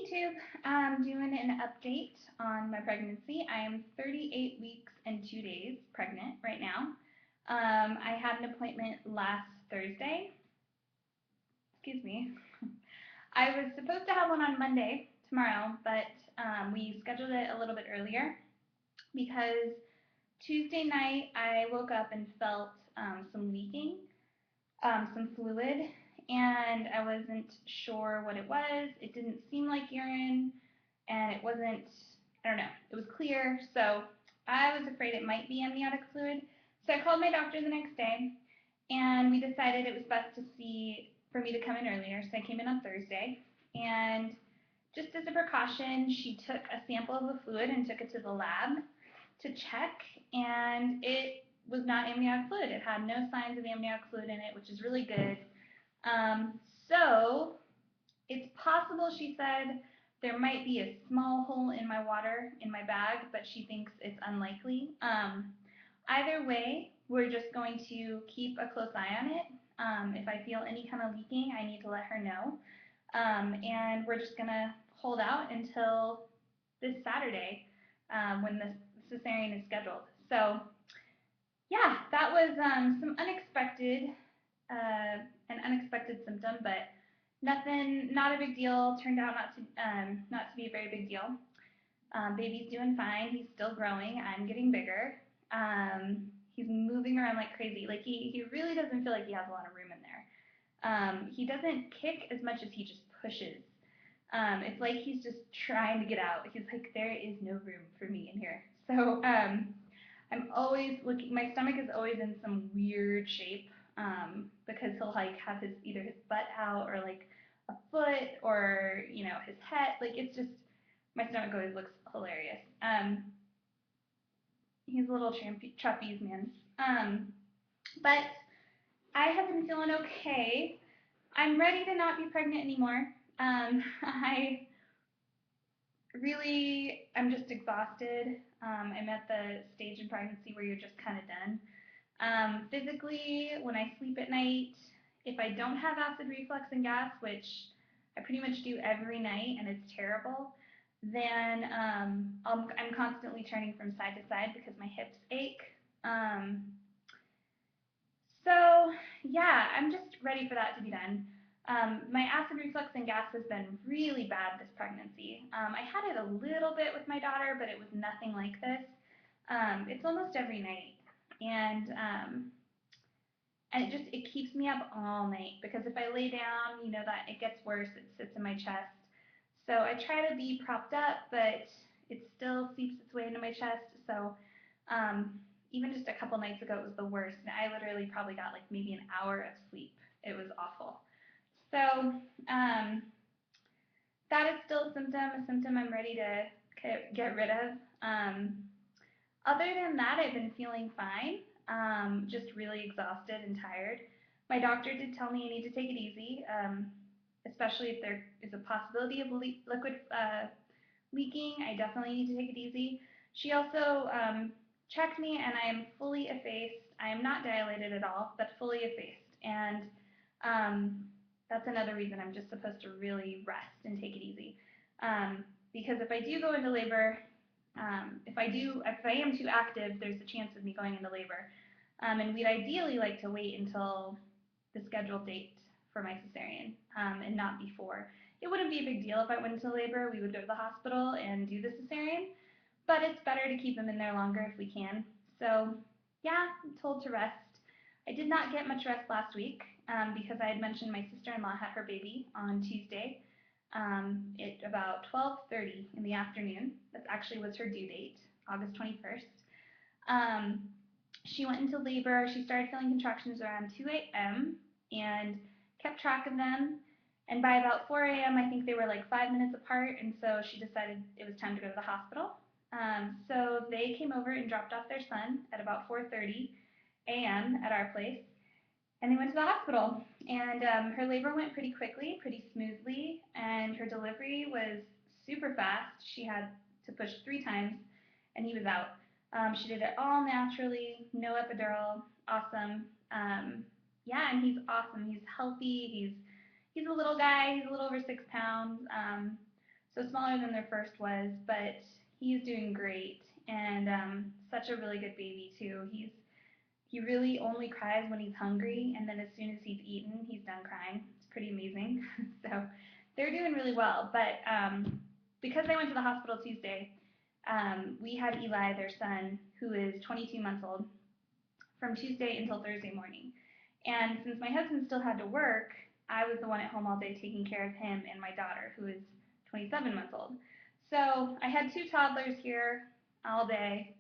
YouTube. I'm doing an update on my pregnancy. I am 38 weeks and 2 days pregnant right now. I had an appointment last Thursday. Excuse me. I was supposed to have one on Monday, tomorrow, but we scheduled it a little bit earlier because Tuesday night I woke up and felt some leaking, some fluid, and I wasn't sure what it was. It didn't seem like urine, and it wasn't, I don't know, it was clear, so I was afraid it might be amniotic fluid. So I called my doctor the next day, and we decided it was best to see for me to come in earlier, so I came in on Thursday, and just as a precaution, she took a sample of the fluid and took it to the lab to check, and it was not amniotic fluid. It had no signs of amniotic fluid in it, which is really good. So it's possible, she said, there might be a small hole in my water in my bag, but she thinks it's unlikely. Either way, we're just going to keep a close eye on it. If I feel any kind of leaking, I need to let her know. And we're just going to hold out until this Saturday when the cesarean is scheduled. So, yeah, that was some an unexpected symptom, but nothing, not a big deal. Turned out not to be a very big deal. Baby's doing fine. He's still growing. I'm getting bigger. He's moving around like crazy. Like he really doesn't feel like he has a lot of room in there. He doesn't kick as much as he just pushes. It's like he's just trying to get out. He's like, there is no room for me in here. So I'm always looking. My stomach is always in some weird shape because he'll like have either his butt out or like a foot or his head. Like it's just my stomach always looks hilarious. He's a little trapeze man. But I have been feeling okay. I'm ready to not be pregnant anymore. I'm just exhausted. I'm at the stage in pregnancy where you're just kind of done. Physically, when I sleep at night, if I don't have acid reflux and gas, which I pretty much do every night and it's terrible, then I'm constantly turning from side to side because my hips ache. So yeah, I'm just ready for that to be done. My acid reflux and gas has been really bad this pregnancy. I had it a little bit with my daughter, but it was nothing like this. It's almost every night, and it keeps me up all night because if I lay down, that it gets worse. It sits in my chest. So I try to be propped up, but it still seeps its way into my chest. So even just a couple nights ago, it was the worst. And I literally probably got like maybe an hour of sleep. It was awful. So that is still a symptom I'm ready to get rid of. Other than that, I've been feeling fine, just really exhausted and tired. My doctor did tell me I need to take it easy, especially if there is a possibility of liquid leaking. I definitely need to take it easy. She also checked me, and I am fully effaced. I am not dilated at all, but fully effaced. And that's another reason I'm just supposed to really rest and take it easy. Because if I do go into labor, if I am too active, there's a chance of me going into labor. And we'd ideally like to wait until the scheduled date for my cesarean and not before. It wouldn't be a big deal if I went into labor. We would go to the hospital and do the cesarean, but it's better to keep him in there longer if we can. So yeah, I'm told to rest. I did not get much rest last week because I had mentioned my sister-in-law had her baby on Tuesday at about 12:30 in the afternoon. That actually was her due date, August 21st. She went into labor. She started feeling contractions around 2 a.m. and kept track of them. And by about 4 a.m., I think they were like 5 minutes apart, and so she decided it was time to go to the hospital. So they came over and dropped off their son at about 4:30 a.m. at our place, and they went to the hospital. And her labor went pretty quickly, pretty smoothly, and her delivery was super fast. She had to push 3 times, and he was out. She did it all naturally, no epidural, awesome. Yeah, and he's awesome. He's healthy. He's a little guy. He's a little over 6 pounds. so smaller than their first was, but he's doing great, and such a really good baby too. He really only cries when he's hungry, and then as soon as he's eaten, he's done crying. It's pretty amazing. So they're doing really well. But because they went to the hospital Tuesday, we had Eli, their son, who is 22 months old, from Tuesday until Thursday morning. And since my husband still had to work, I was the one at home all day taking care of him and my daughter, who is 27 months old. So I had two toddlers here all day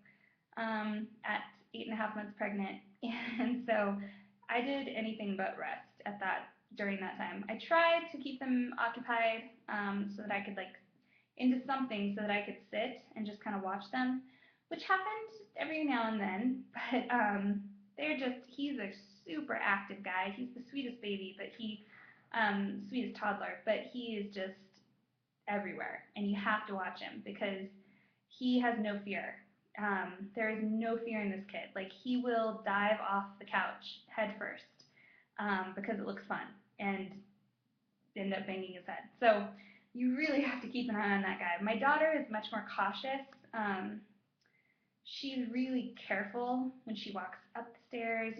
at 8.5 months pregnant, and so I did anything but rest at that during that time. I tried to keep them occupied so that I could like into something so that I could sit and just kind of watch them, which happened every now and then. But he's a super active guy. He's the sweetest baby, but sweetest toddler, but he is just everywhere, and you have to watch him because he has no fear. There is no fear in this kid. Like, he will dive off the couch head first because it looks fun and end up banging his head. So you really have to keep an eye on that guy. My daughter is much more cautious. She's really careful when she walks up the stairs.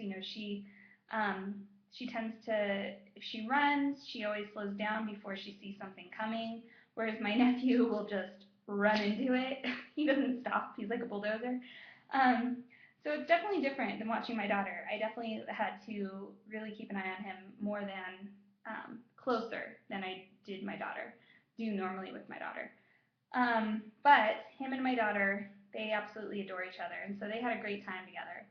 She tends to, if she runs, she always slows down before she sees something coming. Whereas my nephew will just run into it. He doesn't stop. He's like a bulldozer. So it's definitely different than watching my daughter. I definitely had to really keep an eye on him more than closer than I did my daughter, do normally with my daughter. But him and my daughter, they absolutely adore each other, and so they had a great time together.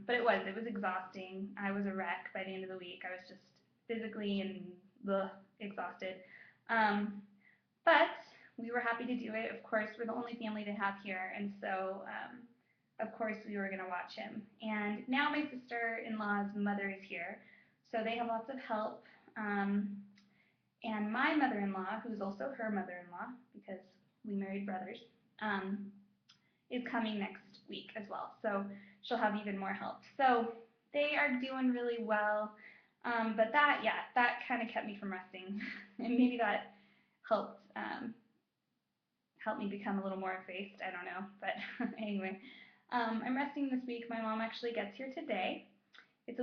But it was exhausting. I was a wreck by the end of the week. I was just physically and exhausted. But we were happy to do it. Of course, we're the only family they have here, and so of course we were going to watch him. And now my sister-in-law's mother is here, so they have lots of help. And my mother-in-law, who's also her mother-in-law, because we married brothers, is coming next week as well. So she'll have even more help. So they are doing really well. But that kind of kept me from resting. And maybe that helped me become a little more effaced. I don't know. But anyway, I'm resting this week. My mom actually gets here today. It's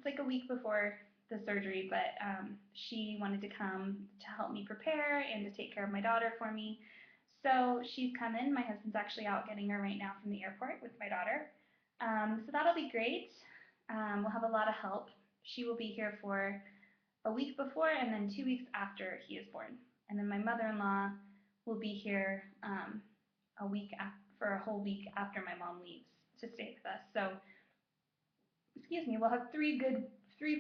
like a week before the surgery, but she wanted to come to help me prepare and to take care of my daughter for me. So she's coming. My husband's actually out getting her right now from the airport with my daughter. So that'll be great. We'll have a lot of help. She will be here for a week before and then 2 weeks after he is born. And then my mother-in-law will be here for a whole week after my mom leaves to stay with us. So, excuse me, we'll have 3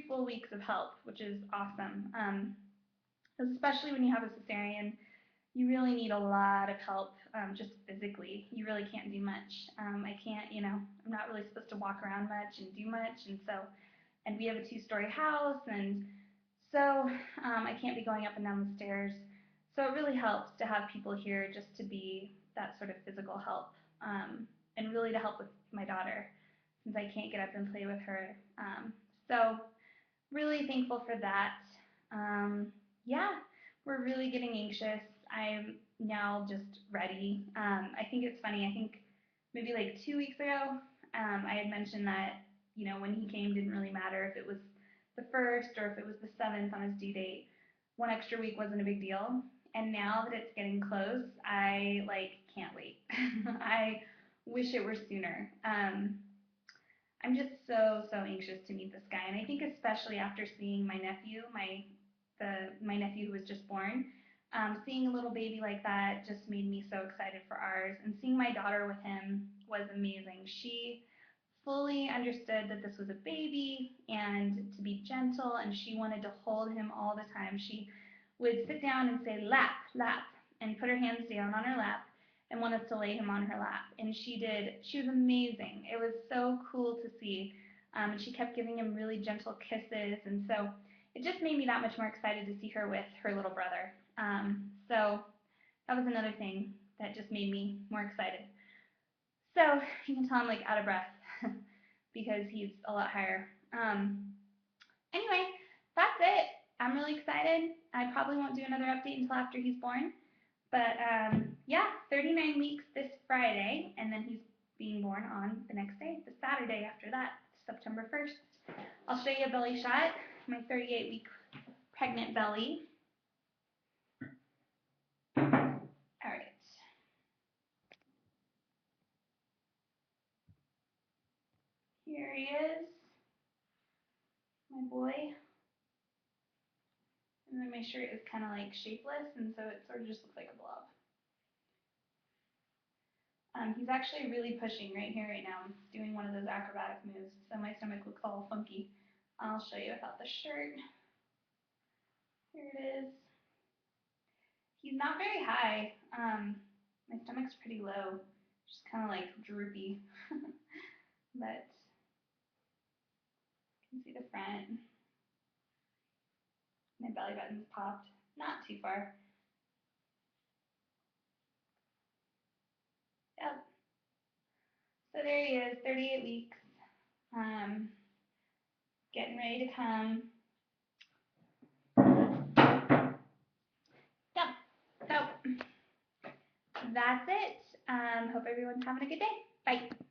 full weeks of help, which is awesome. Especially when you have a cesarean, you really need a lot of help, just physically. You really can't do much. I can't, I'm not really supposed to walk around much and do much, and we have a 2-story house, and so I can't be going up and down the stairs. So it really helps to have people here just to be that sort of physical help, and really to help with my daughter, since I can't get up and play with her. So really thankful for that. Yeah, we're really getting anxious. I'm now just ready. I think it's funny. I think maybe like 2 weeks ago, I had mentioned that, when he came, didn't really matter if it was the 1st or if it was the 7th on his due date. 1 extra week wasn't a big deal. And now that it's getting close, I can't wait. I wish it were sooner. I'm just so anxious to meet this guy, and I think especially after seeing my nephew, my nephew who was just born, seeing a little baby like that just made me so excited for ours, and seeing my daughter with him was amazing. She fully understood that this was a baby and to be gentle, and she wanted to hold him all the time. She would sit down and say lap, lap, and put her hands down on her lap and want us to lay him on her lap. And she did. She was amazing. It was so cool to see. And she kept giving him really gentle kisses. And so it just made me that much more excited to see her with her little brother. So that was another thing that just made me more excited. So you can tell I'm out of breath because he's a lot higher. Anyway, that's it. I'm really excited. I probably won't do another update until after he's born. But yeah, 39 weeks this Friday, and then he's being born on the next day, the Saturday after that, September 1st. I'll show you a belly shot, my 38-week pregnant belly. All right. Here he is, my boy. And then my shirt is kind of like shapeless, and so it sort of just looks like a blob. He's actually really pushing right here, right now. I'm doing one of those acrobatic moves, so my stomach looks all funky. I'll show you without the shirt. Here it is. He's not very high. My stomach's pretty low, just kind of like droopy. But you can see the front. My belly button's popped, not too far. Yep. So there he is, 38 weeks. Getting ready to come. Yep. So that's it. Hope everyone's having a good day. Bye.